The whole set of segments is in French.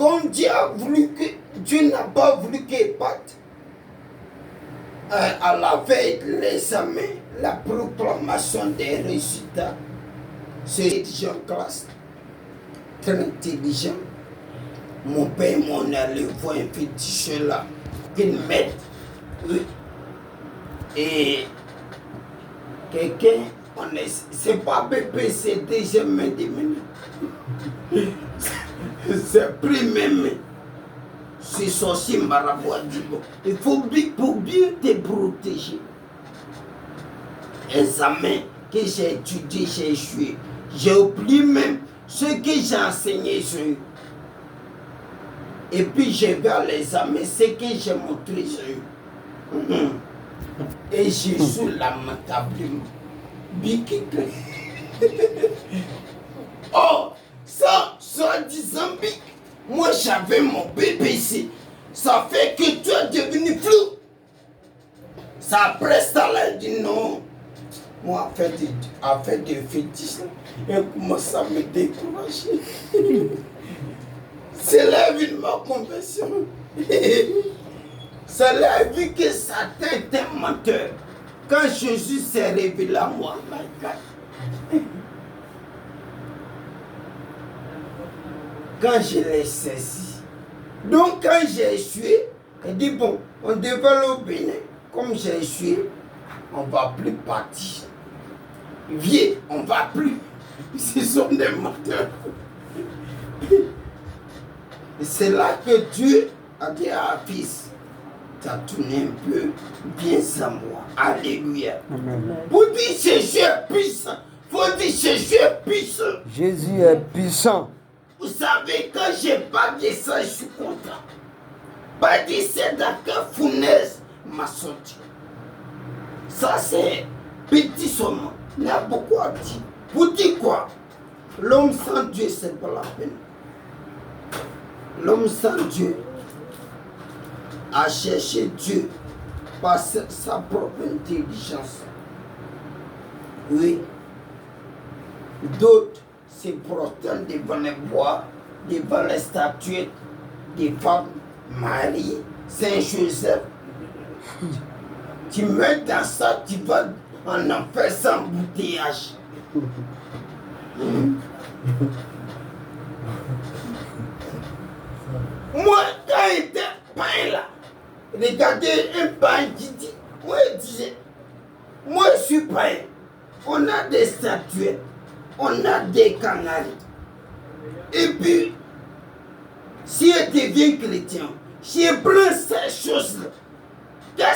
Comme Dieu n'a pas voulu qu'il parte, à la veille de l'examen, la proclamation des résultats, c'est intelligent classe, très intelligent. Mon père m'en allé voir un petit là, qu'il m'aide. Oui. Et quelqu'un, c'est pas bébé, c'est déjà main de main. C'est pris même. C'est sorcier marabout dit bon. Il faut pour bien te protéger. Examen que j'ai étudié, j'ai échoué. J'ai oublié même ce que j'ai enseigné sur eux. Et puis j'ai vu à l'examen ce que j'ai montré sur eux. Et j'ai su lamentablement. Oh, ça, soi-disant, moi j'avais mon BBC. Ça fait que tu es devenu flou. Ça après ça là, il dit non. Moi, à faire des fétiches, elle commence à me décourager. C'est là vu ma conversion. C'est là vu que Satan est un menteur. Quand Jésus s'est révélé à moi, my God. Quand je l'ai saisi. Donc quand j'ai échoué, il dit bon, on devait aller au Bénin. Comme j'ai échoué, on ne va plus partir. Viens, on ne va plus. Ce sont des menteurs. C'est là que Dieu a dit à fils, tu as tourné un peu, viens à moi. Alléluia. Amen. Pour dire Jésus est puissant, il faut dire Jésus est puissant. Jésus est puissant. Vous savez, quand j'ai pas dit ça, je suis content. Pas dit c'est dans quelle fournaise m'a sorti. Ça c'est petit seulement. Il y a beaucoup à dire. Pour dire quoi? L'homme sans Dieu, c'est pas la peine. L'homme sans Dieu a cherché Dieu par sa propre intelligence. Oui. D'autres se prosternent devant les bois, devant les statuettes des femmes, Marie, Saint-Joseph. Tu mets dans ça, tu vas en enfer sans embouteillage. Moi, quand j'étais païen là, regardez un païen qui dit, moi je disais, moi je suis païen, on a des statuettes, on a des canaries. Et puis, si je deviens chrétien, si je prends ces choses-là,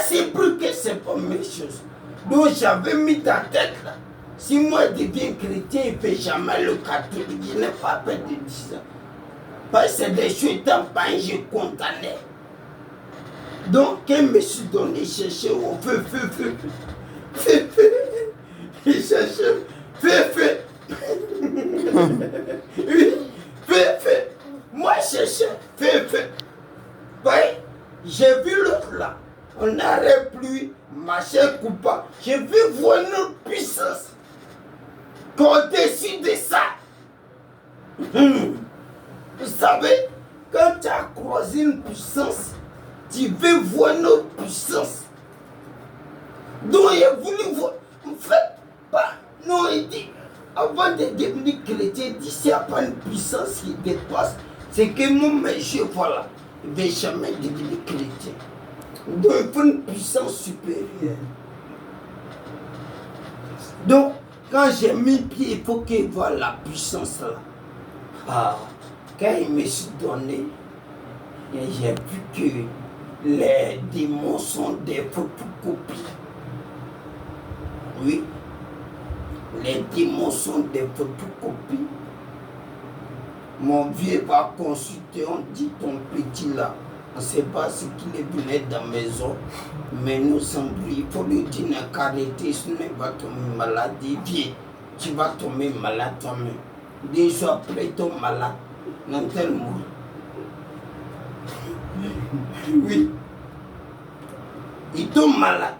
c'est plus que c'est pas mes choses. Donc j'avais mis dans la tête là, si moi je deviens chrétien, il ne fait jamais le catholique, je n'ai pas peur de dire ça. Parce que c'est des choses en pain, je condamnais. Donc, quand je me suis donné, chercher au feu. Je cherchais feu. Oui, feu. Moi, je cherchais feu. Oui, j'ai vu l'autre là. On n'arrête plus, machin coupable. J'ai vu voir notre puissance. Qu'au-dessus de ça. Vous savez, quand tu as croisé une puissance, tu veux voir notre puissance. Donc il a voulu voir. En fait, pas. Non, il dit, avant de devenir chrétien, il dit, s'il n'y a pas une puissance qui dépasse, c'est que mon monsieur, voilà, il ne va jamais devenir chrétien. Donc il faut une puissance supérieure. Donc, quand j'ai mis pied, il faut qu'il voit la puissance là. Ah. Quand il me suis donné, j'ai vu que les démons sont des photocopies. Oui, les démons sont des photocopies. Mon vieux va consulter, on dit ton petit là, on ne sait pas ce qu'il est venu dans la maison, mais nous sommes il faut lui dire une carité, sinon il va tomber malade. Viens, tu vas tomber malade toi-même. 2 jours après, tu es malade. Non, tellement. Oui. Il tombe malade.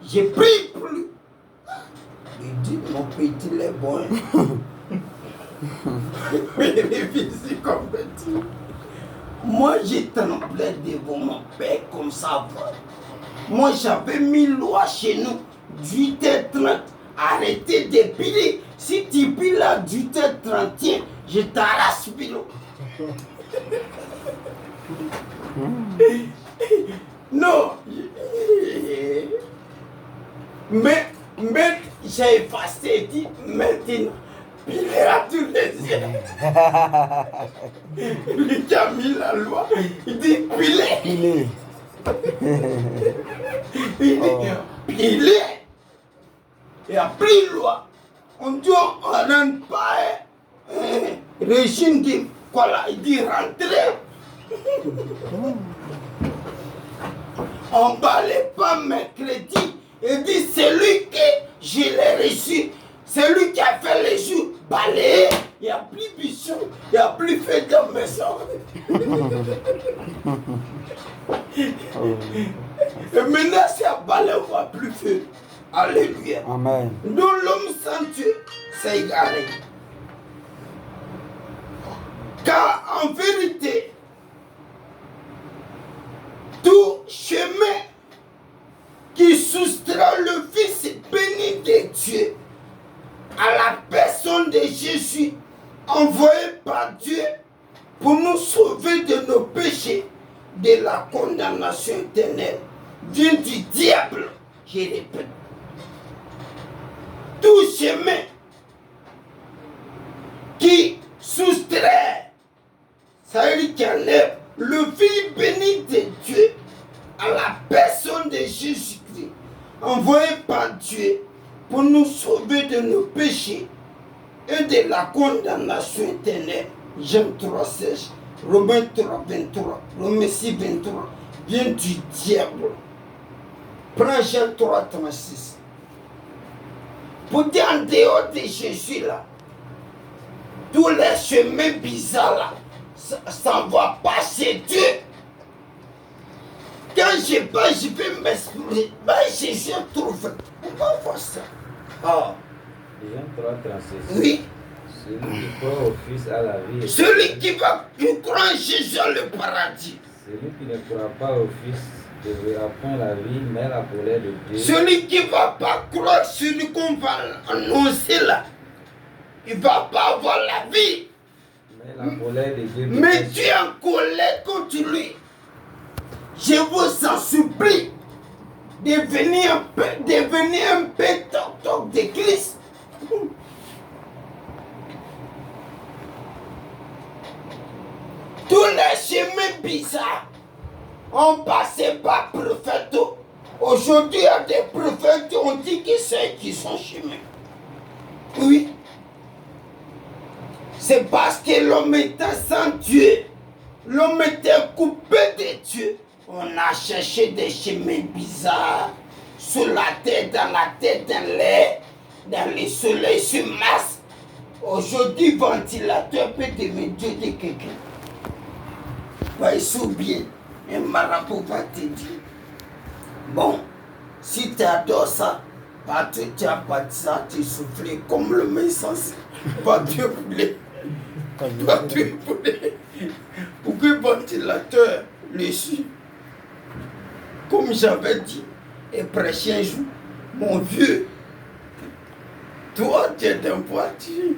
J'ai pris pour lui. Il dit, mon petit, il est bon. Mais les fils, comme petit. Moi, j'ai tremblé devant mon père comme ça. Moi, j'avais mis loi chez nous, 8h30. Arrêtez de piler. Si tu piles à 8h30, je t'arrache pilot. Non. Mais j'ai effacé et dit maintenant. Piler à tous les heures. Lui qui a mis la loi, il dit piler. Piler. Il dit piler. Il n'y a plus de loi. On dit on ne rentre pas. Régime dit quoi là, il dit rentrer. On ne balait pas mercredi. Il dit c'est lui que je l'ai reçu. C'est lui qui a fait les jours balayer. Il n'y a plus bichon, il n'y a plus fait de maison. Et maintenant, c'est à balayer, on ne va plus faire. Alléluia. Amen. Donc l'homme sans Dieu s'est égaré. Car en vérité, tout chemin qui soustrait le Fils béni de Dieu à la personne de Jésus, envoyé par Dieu pour nous sauver de nos péchés, de la condamnation éternelle, vient du diable, je répète. Tout chemin qui soustrait, ça veut dire qui enlève le Fils béni de Dieu à la personne de Jésus-Christ, envoyé par Dieu pour nous sauver de nos péchés et de la condamnation éternelle. Jean 3, 16, Romains 3, 23, Romains 6, 23, vient du diable. Prends Jean 3, 36. Pour dire en dehors de Jésus là, tous les chemins bizarres là, ça ne va pas chez Dieu. Quand je vais, je vais m'exprimer. Jésus trouve. On va voir ça. Ah. Jean 3, 36. Oui. Celui qui croit au Fils a la vie. Celui qui va croire en Jésus a le paradis. Celui qui ne croit pas au Fils ne verra point la vie, mais la colère de Dieu. Celui qui ne va pas croire, celui qu'on va annoncer là, il ne va pas avoir la vie. Mais la colère de Dieu. Mais Dieu est en colère contre lui. Je vous en supplie, devenir un peu toc d'église. Tous les chemins bizarres ont passé par prophète. Aujourd'hui, il y a des prophètes qui ont dit que c'est eux qui sont chemins. Oui. C'est parce que l'homme était sans Dieu. L'homme était coupé de Dieu. On a cherché des chemins bizarres. Sous la tête, dans la tête, dans l'air, dans le soleil, sur Mars. Aujourd'hui, ventilateur peut devenir Dieu de quelqu'un. Va sous bien. Un marabout va te dire. Bon, si tu adores ça, partout tu as pas de ça, tu souffles comme le message. Va te brûler. Va te brûler. Pourquoi le ventilateur le suit? Comme j'avais dit, et prêché un jour, mon vieux, toi tu es d'un voiture.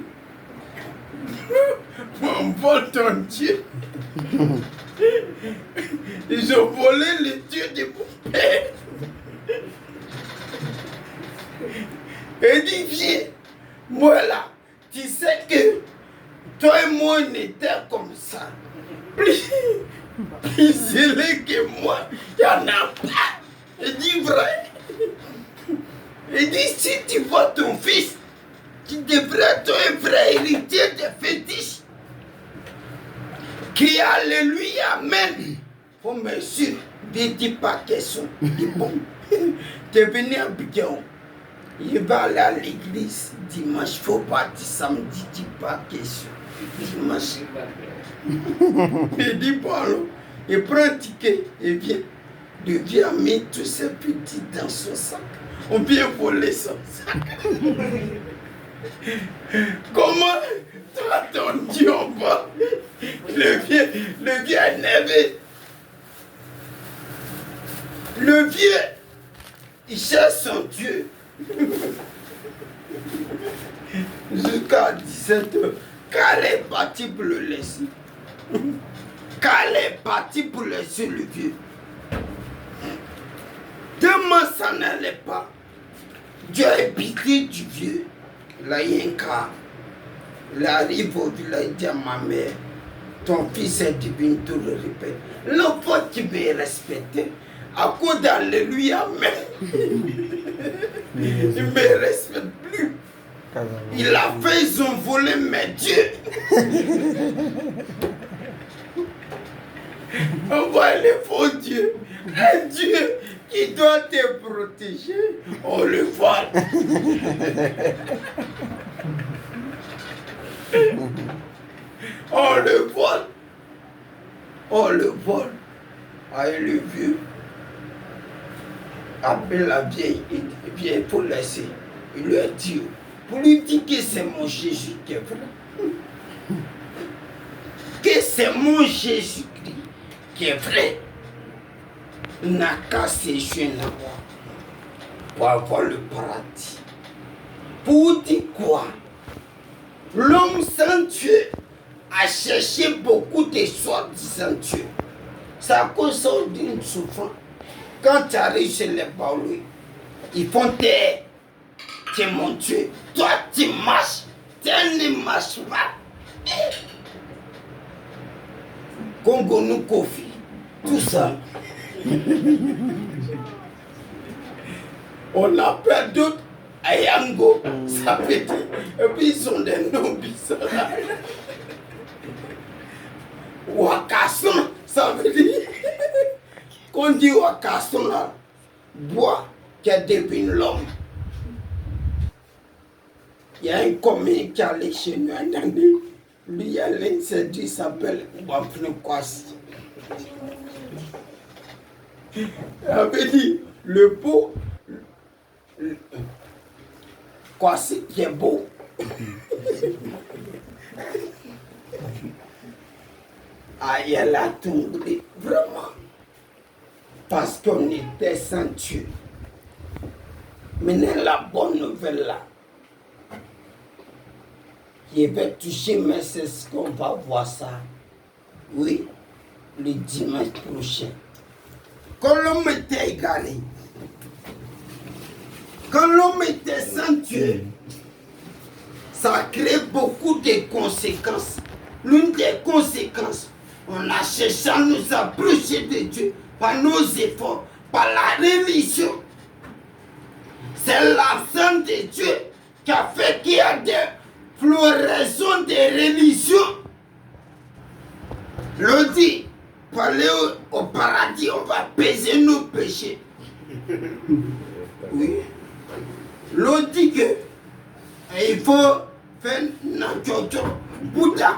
Mon bon ton Dieu. Ils ont volé le Dieu de mon père. Et dit, viens, moi là, tu sais que toi et moi on était comme ça. Plus zélé que moi, il n'y en a pas. Il dit vrai. Il dit, si tu vois ton fils, tu devrais être un vrai héritier des fétiches. Qui alléluia, amen. Faut me sûr, ne dis pas question. Dis bon, tu es venu à Bidéon. Il va aller à l'église dimanche, faut partir samedi, dis pas question. Dimanche. Il dit bon alors, il prend un ticket et vient. Il vient mettre tous ces petits dans son sac. On vient voler son sac. Comment toi ton Dieu on va? Le vieux est énervé. Le vieux, il cherche son Dieu. Jusqu'à 17h. Cal est parti pour le laisser. Cal est parti pour laisser le vieux. 2 mois, ça n'allait pas. Dieu est pitié du vieux. Là, il y a un cas. Il arrive au village, il dit à ma mère, ton fils est divin, tout le répète. L'enfant qui veut respecter, à cause d'Alléluia, mais il ne me respecte plus. Il a fait, ils ont volé mes dieux. On voit les faux dieux. Un Dieu qui doit te protéger, on le vole. On le vole. On le vole. Ah, et le vieux appelle la vieille, il vient pour laisser. Il lui a dit, pour lui dire que c'est mon Jésus qui est vrai. Que c'est mon Jésus-Christ qui est vrai. Il n'a qu'à sécher là-bas pour avoir le paradis. Pour dire quoi? L'homme sans Dieu a cherché beaucoup de soi-disant Dieu. C'est à cause d'une souffrance. Quand tu arrives chez les Baoulés, ils font taire. Tu es mon Dieu. Toi, tu marches. Tu ne marches pas. Congo nous Kofi. Tout ça. On appelle d'autres Ayango. Ça veut dire. Et puis ils sont des noms bizarres. Wakasson, ça veut dire. Qu'on dit Wakasson là, bois qui a devenu l'homme. Il y a un commune qui allait chez nous un année. Lui, il y a l'un s'est dit, il s'appelle Wapne Kwasi. Il avait dit, le beau, Kwasi qui est beau. Ah, elle a tombé, vraiment. Parce qu'on était sans Dieu. Maintenant, la bonne nouvelle là, qui va toucher, mais c'est ce qu'on va voir ça. Oui, le dimanche prochain. Quand l'homme était égaré, quand l'homme était sans Dieu, ça crée beaucoup de conséquences. L'une des conséquences, on a cherché à nous approcher de Dieu par nos efforts, par la religion. C'est l'absence de Dieu qui a fait qu'il y a des floraisons de religions. L'on dit, pour aller au paradis, on va peser nos péchés. Oui. L'on dit que il faut faire Nanchocho, Bouddha.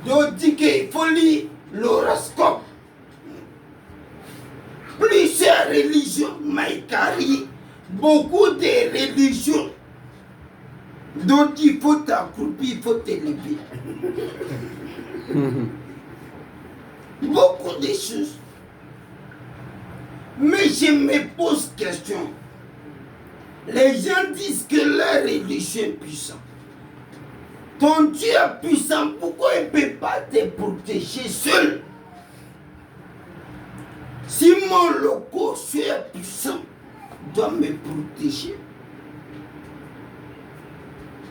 L'on dit qu'il faut lire l'horoscope. Plusieurs religions, Maïkari, beaucoup de religions. Donc il faut t'accroupir, il faut te lever. Beaucoup de choses. Mais je me pose question. Les gens disent que leur religion est puissante. Ton Dieu est puissant, pourquoi il ne peut pas te protéger seul? Si mon loco est puissant, il doit me protéger.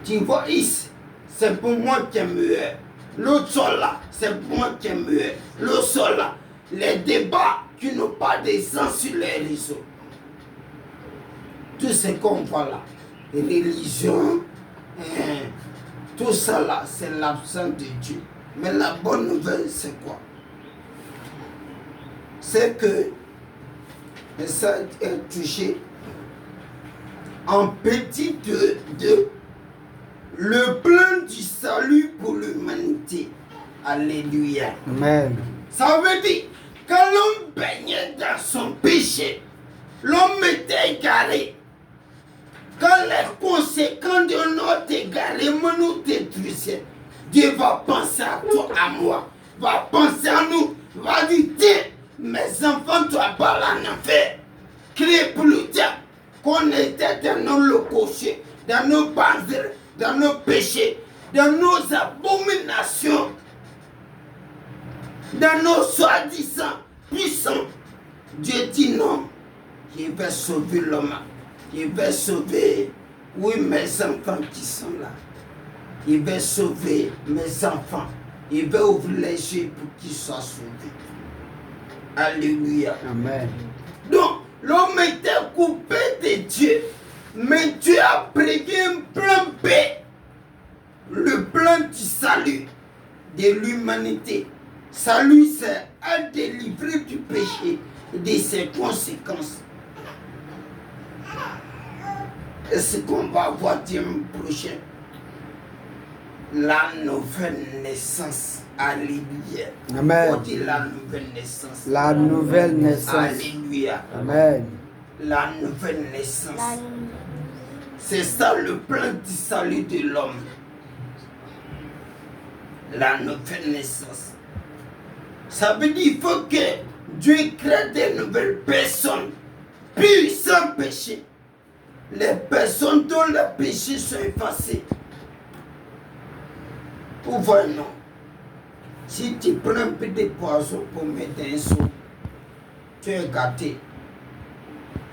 Tu vois ici, c'est pour moi qui est meilleur. L'autre sol là, c'est pour moi qui est meilleur. L'autre sol là, les débats qui n'ont pas de sens sur les réseaux. Tout ce qu'on voit là, les religions, tout ça là, c'est l'absence de Dieu. Mais la bonne nouvelle, c'est quoi? C'est que ça est touché en petit de le plan du salut pour l'humanité. Alléluia. Amen. Ça veut dire, quand l'homme baignait dans son péché, l'homme était égaré. Quand les conséquences de notre égarement nous détruisaient, Dieu va penser à toi, à moi. Va penser à nous. Va dire, tiens, mes enfants, tu n'as pas en enfer. Crier plus tard qu'on était dans nos locochés, dans nos bandes, dans nos péchés, dans nos abominations, dans nos soi-disant puissants. Dieu dit non, il va sauver l'homme, il va sauver, oui, mes enfants qui sont là. Il va sauver mes enfants, il va ouvrir les yeux pour qu'ils soient sauvés. Alléluia. Amen. Donc, l'homme était coupé de Dieu, mais Dieu a prévu un plan B, le plan du salut de l'humanité. Salut, c'est à délivrer du péché et de ses conséquences. Et ce qu'on va voir dimanche prochain, la nouvelle naissance. Alléluia. Amen. On dit la nouvelle naissance. La nouvelle naissance. Alléluia. Amen. La nouvelle naissance. C'est ça le plan du salut de l'homme. La nouvelle naissance. Ça veut dire qu'il faut que Dieu crée des nouvelles personnes, pures sans péché. Les personnes dont les péchés sont effacés. Vous voyez, non? Si tu prends un peu de poison pour mettre un seau, tu es gâté.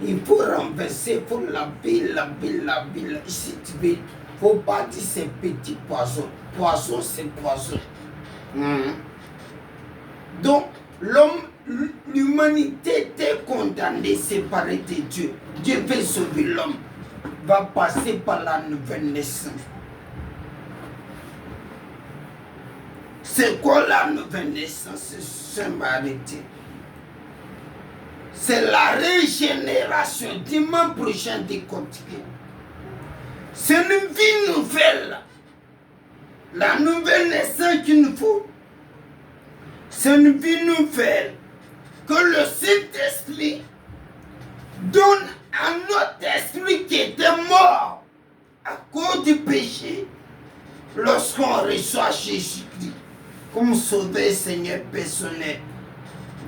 Il faut renverser, il faut laver. Si tu veux, il ne faut pas dire ces petits poisons. Poison, c'est poison. Donc, l'humanité était condamnée, séparée de Dieu. Dieu veut sauver l'homme. Va passer par la nouvelle naissance. C'est quoi la nouvelle naissance? C'est m'arrêter. C'est la régénération. Dimanche prochain, décortiquer. C'est une vie nouvelle. La nouvelle naissance qu'il nous faut. C'est une vie nouvelle que le Saint-Esprit donne à notre esprit qui était mort à cause du péché lorsqu'on reçoit Jésus-Christ comme sauveur Seigneur personnel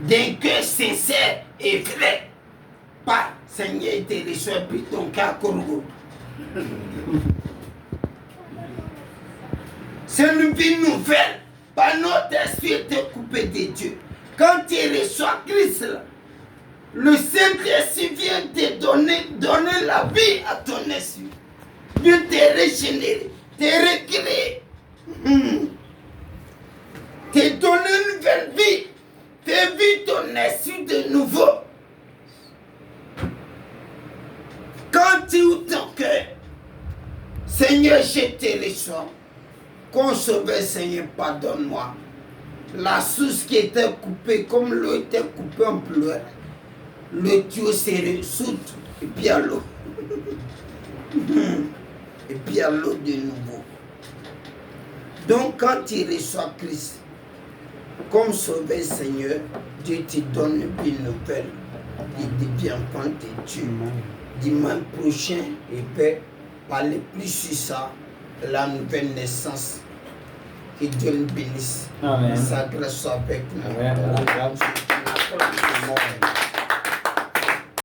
d'un cœur sincère et vrai. Pas Seigneur, il te reçoit puis ton cœur Congo. C'est une vie nouvelle. Par notre esprit était coupé de Dieu. Quand tu reçois Christ, le Saint-Esprit vient te donner la vie à ton esprit. Vient te régénérer, te recréer. Te donner une nouvelle vie. Te vivre ton esprit de nouveau. Quand tu ouvres ton cœur, Seigneur, je te reçois. Consauveur, Seigneur, pardonne-moi. La source qui était coupée, comme l'eau était coupée en pleurs, le tuyau s'est ressoute et puis à l'eau. Et puis à l'eau de nouveau. Donc, quand tu reçois Christ comme sauveur, Seigneur, Dieu te donne une vie nouvelle. Il devient enfant de Dieu. Dimanche prochain, il peut parler plus sur ça, la nouvelle naissance. Que Dieu nous bénisse. Amen. Sa grâce soit avec nous. Amen. Amen.